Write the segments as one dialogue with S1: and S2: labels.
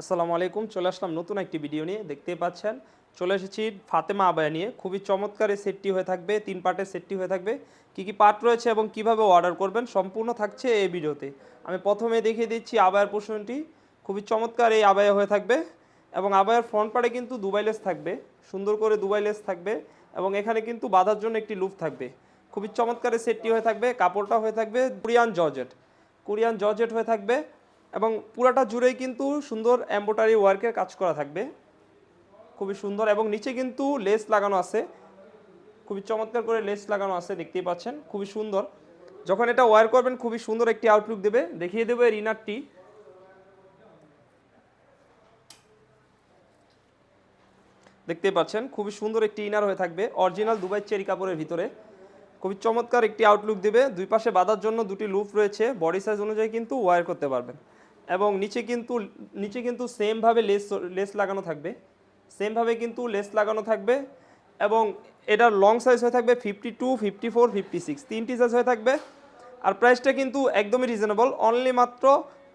S1: আসসালামু আলাইকুম। চলে আসলাম নতুন একটি ভিডিও নিয়ে। দেখতেই পাচ্ছেন চলে এসেছি ফাতেমা আবায়া নিয়ে। খুবই চমৎকার এই সেটটি হয়ে থাকবে, 3 পার্টের সেটটি হয়ে থাকবে। কি পার্ট রয়েছে এবং কিভাবে অর্ডার করবেন সম্পূর্ণ থাকছে এই ভিডিওতে। আমি প্রথমে দেখিয়ে দিচ্ছি আবায়ার পোর্শনটি। খুবই চমৎকার এই আবায়া হয়ে থাকবে এবং আবায়ার ফ্রন্ট পার্টে কিন্তু দুবাই লেস থাকবে, সুন্দর করে দুবাই লেস থাকবে এবং এখানে কিন্তু বাঁধার জন্য একটি লুপ থাকবে। খুবই চমৎকার এই সেটটি হয়ে থাকবে। কাপড়টা হয়ে থাকবে কোরিয়ান জর্জেট হয়ে থাকবে এবং পুরাটা জুড়েই কিন্তু সুন্দর এমব্রয়ডারি ওয়ার্কের কাজ করা থাকবে, খুবই সুন্দর। এবং নিচে কিন্তু লেস লাগানো আছে, খুবই চমৎকার করে লেস লাগানো আছে, দেখতেই পাচ্ছেন খুবই সুন্দর। যখন এটা ওয়্যার করবেন খুবই সুন্দর একটি আউটলুক দেবে। দেখিয়ে দেবো এর ইনারটি। দেখতেই পাচ্ছেন খুবই সুন্দর একটি ইনার হয়ে থাকবে অরিজিনাল দুবাই চেরি কাপড়ের ভিতরে। খুবই চমৎকার একটি আউটলুক দেবে। দুই পাশে বাঁধার জন্য দুটি লুপ রয়েছে, বডি সাইজ অনুযায়ী কিন্তু ওয়্যার করতে পারবেন। এবং নিচে কিন্তু সেমভাবে লেস লাগানো থাকবে, সেমভাবে কিন্তু লেস লাগানো থাকবে। এবং এটার লং সাইজ হয়ে থাকবে 52, 54, 56, তিনটি সাইজ হয়ে থাকবে। আর প্রাইসটা কিন্তু একদমই রিজনেবল, অনলি মাত্র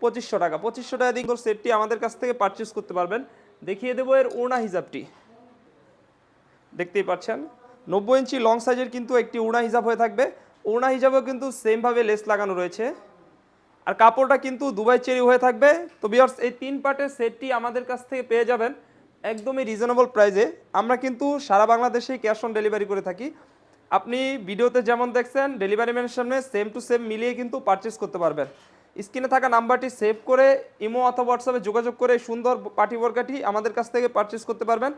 S1: 2500 টাকা। 2500 টাকা দিয়ে সেটটি আমাদের কাছ থেকে পারচেস করতে পারবেন। দেখিয়ে দেবো এর ওড়না হিসাবটি। দেখতেই পাচ্ছেন 90 ইঞ্চি লং সাইজের কিন্তু একটি ওড়না হিসাব হয়ে থাকবে। ওড়না হিসাবেও কিন্তু সেমভাবে লেস লাগানো রয়েছে। আর কাপড়টা কিন্তু দুবাই চেরি হয়ে থাকবে। তো ভিউয়ার্স, এই 3 পার্টের সেটটি আমাদের কাছ থেকে পেয়ে যাবেন একদমই রিজনেবল প্রাইসে। আমরা কিন্তু সারা বাংলাদেশেই ক্যাশ অন ডেলিভারি করে থাকি। আপনি ভিডিওতে যেমন দেখছেন ডেলিভারি ম্যানের সামনে সেম টু সেম মিলিয়ে কিন্তু পারচেস করতে পারবেন। স্ক্রিনে থাকা নাম্বারটি সেভ করে ইমো অথবা হোয়াটসঅ্যাপে যোগাযোগ করে সুন্দর পার্টি বোরকাটি আমাদের কাছ থেকে পারচেস করতে পারবেন।